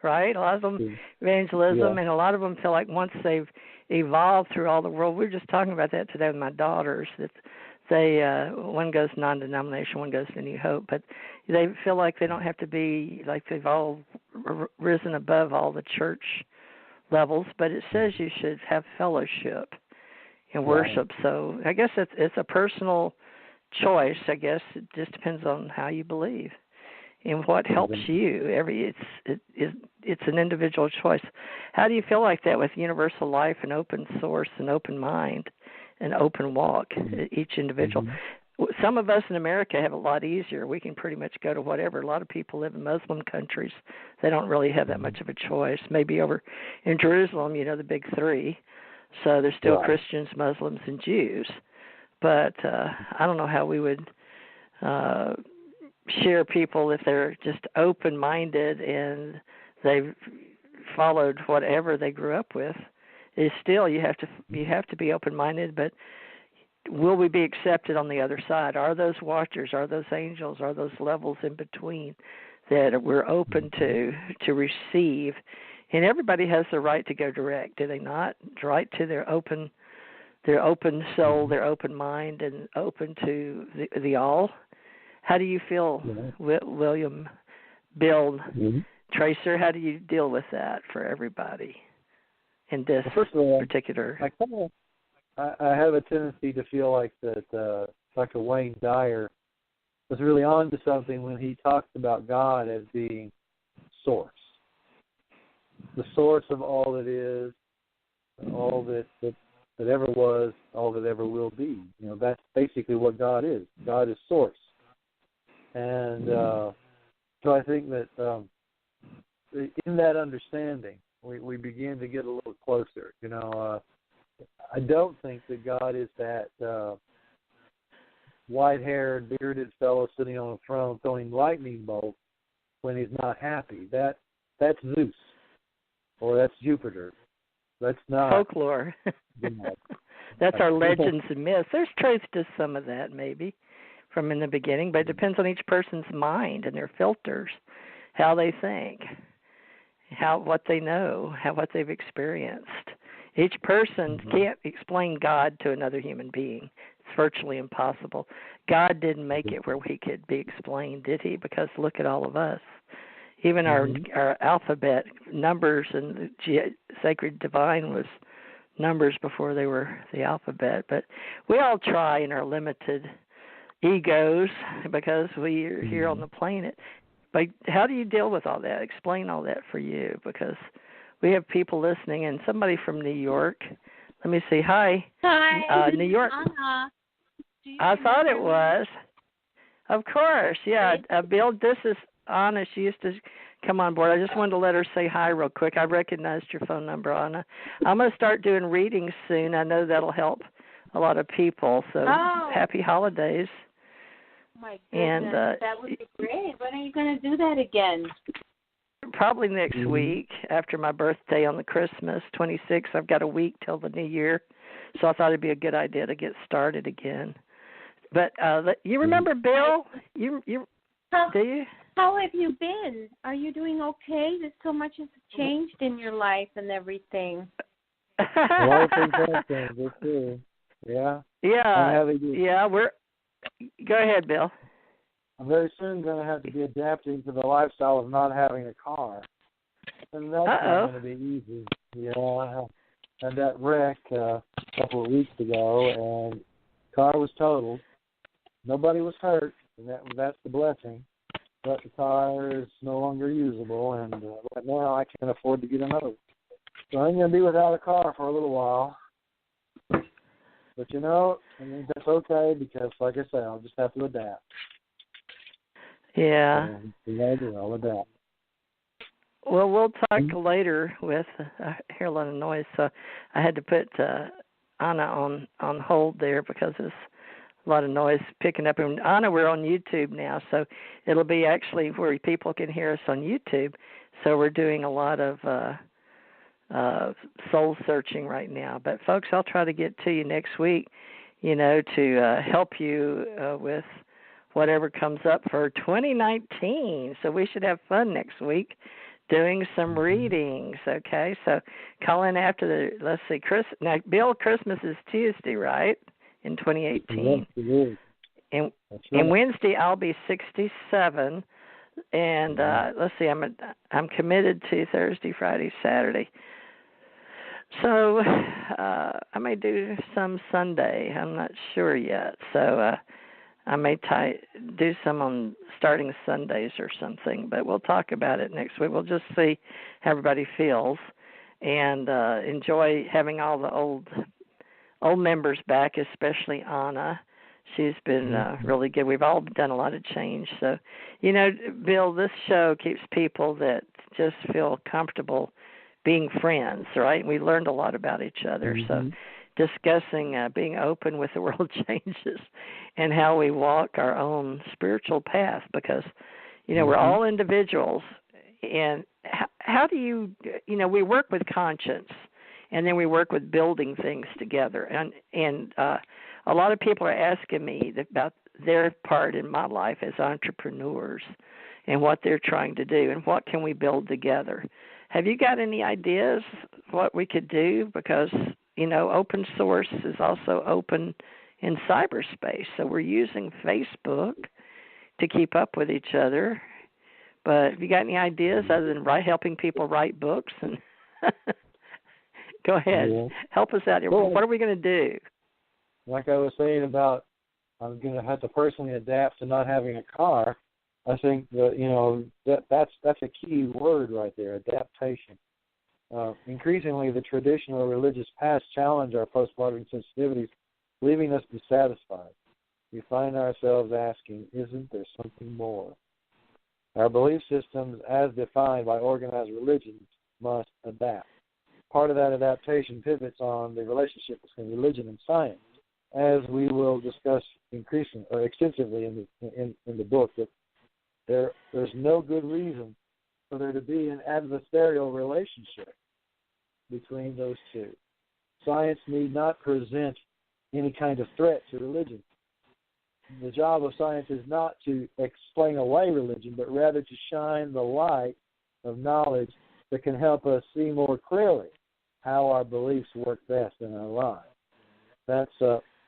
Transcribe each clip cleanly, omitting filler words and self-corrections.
right? A lot of them evangelism, and a lot of them feel like once they've evolved through all the world. We were just talking about that today with my daughters, that they one goes non-denomination, one goes to New Hope, but they feel like they don't have to be like they've all risen above all the church levels, but it says you should have fellowship and worship. So I guess it's a personal choice. I guess it just depends on how you believe and what helps you. It's an individual choice. How do you feel like that with universal life and open source and open mind and open walk, each individual? Some of us in America have a lot easier. We can pretty much go to whatever. A lot of people live in Muslim countries. They don't really have that much of a choice. Maybe over in Jerusalem, the big three. So there's still Christians, Muslims, and Jews. But I don't know how we would share people if they're just open-minded and they've followed whatever they grew up with. Is still you have to be open-minded, but will we be accepted on the other side? Are those watchers, are those angels, are those levels in between that we're open to receive? And everybody has the right to go direct, do they not? Right to their open soul, their open mind, and open to the all. How do you feel, William, Bill, Tracer? How do you deal with that for everybody in this particular? I have a tendency to feel like that Dr. Wayne Dyer was really on to something when he talks about God as being source. The source of all that is, all that ever was, all that ever will be. That's basically what God is. God is source. And so I think that in that understanding, we begin to get a little closer. I don't think that God is that white-haired, bearded fellow sitting on a throne throwing lightning bolts when he's not happy. That's Zeus, or that's Jupiter. That's not folklore. That's our legends and myths. There's truth to some of that, maybe, from in the beginning, but it depends on each person's mind and their filters, how they think, what they know, what they've experienced. Each person can't explain God to another human being. It's virtually impossible. God didn't make it where he could be explained, did he? Because look at all of us. Even our alphabet, numbers, and the sacred divine was numbers before they were the alphabet. But we all try in our limited egos because we are here on the planet. But how do you deal with all that? Explain all that for you, because we have people listening, and somebody from New York. Let me see. Hi. Hi. New York. Anna. I thought it was. Of course. Yeah. Bill, this is Anna. She used to come on board. I just wanted to let her say hi real quick. I recognized your phone number, Anna. I'm going to start doing readings soon. I know that'll help a lot of people. So happy holidays. My goodness, that would be great. When are you going to do that again? Probably next week after my birthday on the Christmas 26th. I've got a week till the new year, so I thought it'd be a good idea to get started again. But you remember Bill? You do you? How have you been? Are you doing okay? There's so much has changed in your life and everything. A lot of things have changed too. Yeah. Yeah. Go ahead, Bill. I'm very soon going to have to be adapting to the lifestyle of not having a car. And that's not going to be easy. Yeah, I had that wreck a couple of weeks ago, and the car was totaled. Nobody was hurt, and that's the blessing. But the car is no longer usable, and right now I can't afford to get another one. So I'm going to be without a car for a little while. But, that's okay because, like I said, I'll just have to adapt. Yeah. I'll adapt. Well, we'll talk later with, I hear a lot of noise, so I had to put Anna on hold there because there's a lot of noise picking up. And Anna, we're on YouTube now, so it'll be actually where people can hear us on YouTube. So we're doing a lot of soul searching right now. But, folks, I'll try to get to you next week, to help you with whatever comes up for 2019. So we should have fun next week doing some readings. Okay, so call in after the, let's see, now, Bill, Christmas is Tuesday, right, in 2018? Yes, it is. And, That's right. and Wednesday I'll be 67, and let's see, I'm committed to Thursday, Friday, Saturday. So I may do some Sunday. I'm not sure yet. So I may do some on starting Sundays or something. But we'll talk about it next week. We'll just see how everybody feels, and enjoy having all the old members back, especially Anna. She's been really good. We've all done a lot of change. So, Bill, this show keeps people that just feel comfortable being friends, right? We learned a lot about each other. So discussing being open with the world changes and how we walk our own spiritual path, because, we're all individuals. And how do you, we work with conscience, and then we work with building things together. And a lot of people are asking me about their part in my life as entrepreneurs and what they're trying to do and what can we build together. Have you got any ideas what we could do? Because, open source is also open in cyberspace. So we're using Facebook to keep up with each other. But have you got any ideas other than helping people write books? And go ahead. Yeah. Help us out here. Well, what are we going to do? Like I was saying about I'm going to have to personally adapt to not having a car. I think that, that's a key word right there, adaptation. Increasingly, the traditional religious past challenge our postmodern sensitivities, leaving us dissatisfied. We find ourselves asking, isn't there something more? Our belief systems, as defined by organized religions, must adapt. Part of that adaptation pivots on the relationship between religion and science, as we will discuss extensively in the book. That there's no good reason for there to be an adversarial relationship between those two. Science need not present any kind of threat to religion. The job of science is not to explain away religion, but rather to shine the light of knowledge that can help us see more clearly how our beliefs work best in our lives. That's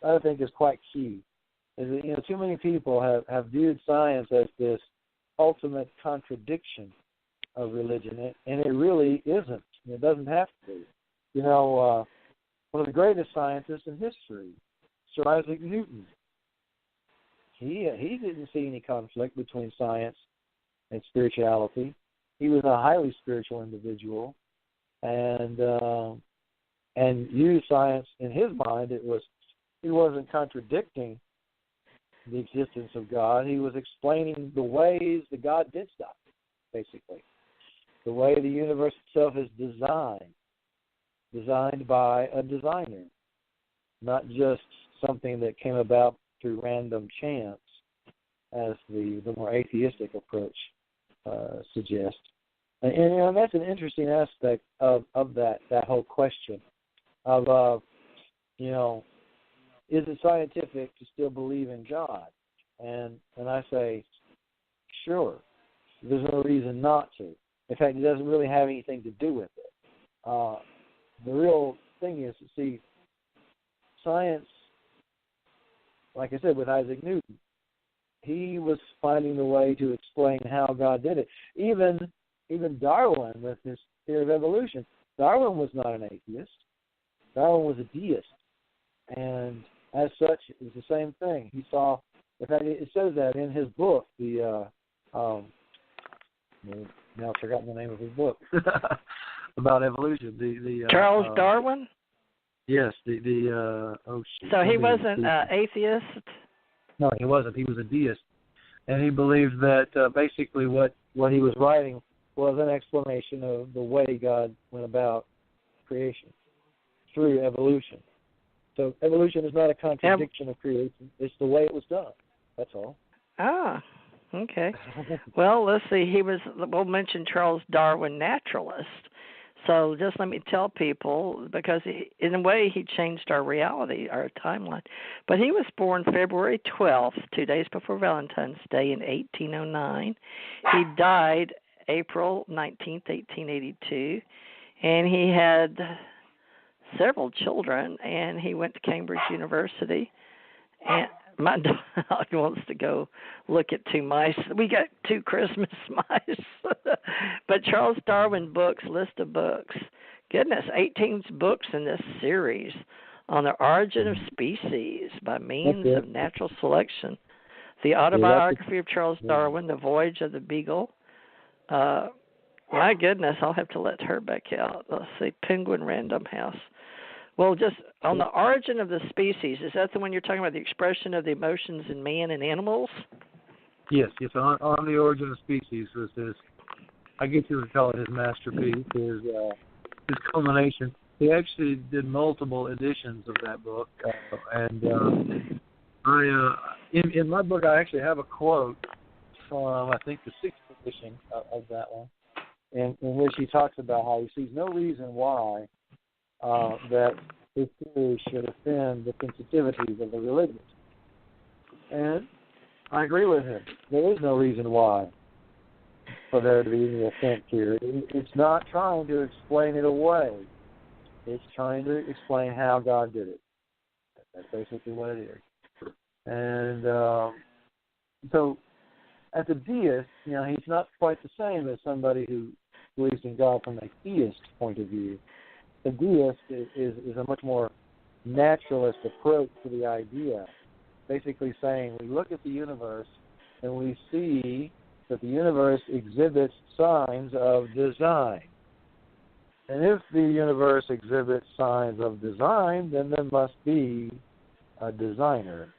I think is quite key. Too many people have viewed science as this ultimate contradiction of religion, and it really isn't. It doesn't have to be. One of the greatest scientists in history, Sir Isaac Newton, he didn't see any conflict between science and spirituality. He was a highly spiritual individual, and used science in his mind. He wasn't contradicting the existence of God. He was explaining the ways that God did stuff, basically. The way the universe itself is designed by a designer, not just something that came about through random chance, as the more atheistic approach suggests. And that's an interesting aspect of that whole question of, is it scientific to still believe in God? And I say, sure. There's no reason not to. In fact, it doesn't really have anything to do with it. The real thing is, see, science, like I said, with Isaac Newton, he was finding the way to explain how God did it. Even Darwin, with his theory of evolution, Darwin was not an atheist. Darwin was a deist. And as such, it was the same thing. He saw, in fact, it says that in his book, now I've forgotten the name of his book, about evolution. The Charles Darwin? Yes, So he wasn't atheist? No, he wasn't. He was a deist. And he believed that basically what he was writing was an explanation of the way God went about creation through evolution. So evolution is not a contradiction of creation. It's the way it was done. That's all. Ah, okay. Well, let's see. We'll mention Charles Darwin, naturalist. So just let me tell people, because in a way he changed our reality, our timeline. But he was born February 12th, 2 days before Valentine's Day in 1809. He died April 19th, 1882, and he had several children, and he went to Cambridge University. And my dog wants to go look at two mice. We got two Christmas mice. But Charles Darwin books, list of books. Goodness, 18 books in this series on the origin of species by means of natural selection. The autobiography of Charles Darwin, The Voyage of the Beagle. My goodness, I'll have to let her back out. Let's see, Penguin Random House. Well, just on the origin of the species, is that the one you're talking about, the expression of the emotions in man and animals? Yes, on the origin of species was his, I guess you would call it his masterpiece, his culmination. He actually did multiple editions of that book, in my book I actually have a quote from, I think, the 6th edition of that one, in which he talks about how he sees no reason why that his theory should offend the sensitivities of the religious. And I agree with him. There is no reason why for there to be any offense here. It's not trying to explain it away. It's trying to explain how God did it. That's basically what it is. And so, as a deist, he's not quite the same as somebody who believes in God from a theist point of view. The deist is a much more naturalist approach to the idea, basically saying we look at the universe and we see that the universe exhibits signs of design. And if the universe exhibits signs of design, then there must be a designer.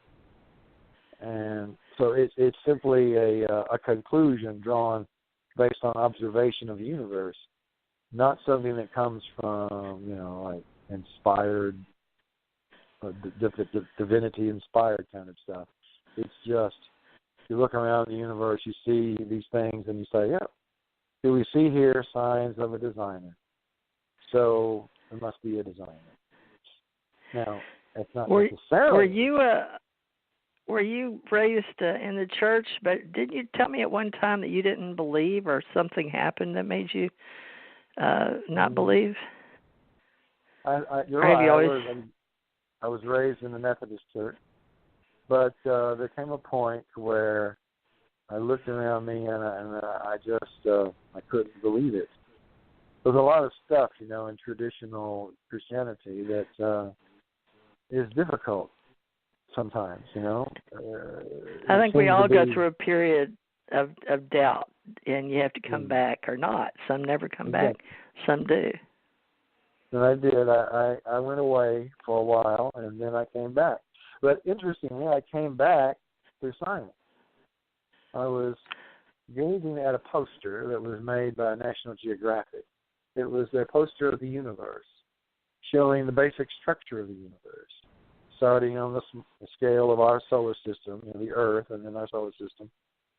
And so it's simply a conclusion drawn based on observation of the universe, not something that comes from, like inspired, divinity-inspired kind of stuff. It's just, you look around the universe, you see these things, and you say, yeah, do we see here signs of a designer? So there must be a designer. Now, that's not necessarily... Were you raised in the church, but didn't you tell me at one time that you didn't believe, or something happened that made you not believe? You're right. I was raised in the Methodist church, but there came a point where I looked around me and I just I couldn't believe it. There's a lot of stuff, in traditional Christianity that is difficult sometimes, I think we all go through a period of doubt, and you have to come back or not. Some never come back, some do. And I did. I went away for a while, and then I came back. But interestingly, I came back through science. I was gazing at a poster that was made by National Geographic. It was their poster of the universe, showing the basic structure of the universe, starting on the scale of our solar system, the Earth, and then our solar system,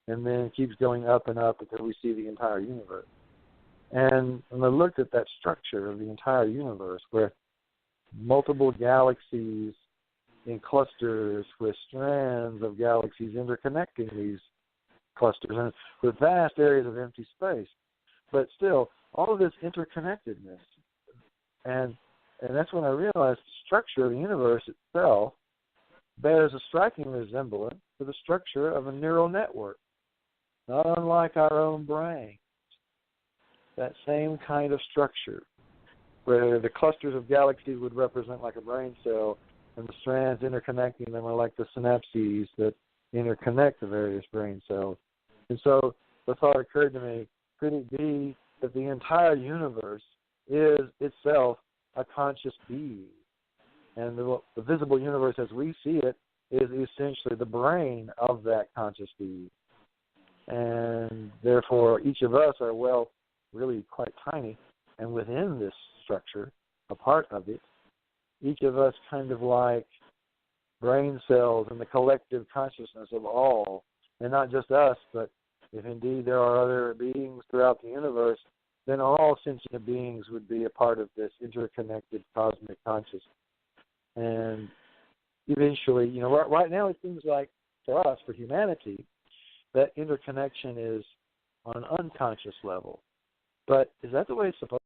and then it keeps going up and up until we see the entire universe. And when I looked at that structure of the entire universe, where multiple galaxies in clusters with strands of galaxies interconnecting these clusters, and with vast areas of empty space, but still, all of this interconnectedness. And that's when I realized the structure of the universe itself bears a striking resemblance to the structure of a neural network, not unlike our own brain. That same kind of structure, where the clusters of galaxies would represent like a brain cell, and the strands interconnecting them are like the synapses that interconnect the various brain cells. And so the thought occurred to me, could it be that the entire universe is itself a conscious being? And the visible universe as we see it is essentially the brain of that conscious being. And therefore, each of us are, really quite tiny. And within this structure, a part of it, each of us kind of like brain cells in the collective consciousness of all. And not just us, but if indeed there are other beings throughout the universe, then all sentient beings would be a part of this interconnected cosmic consciousness. And eventually, right now it seems like for us, for humanity, that interconnection is on an unconscious level. But is that the way it's supposed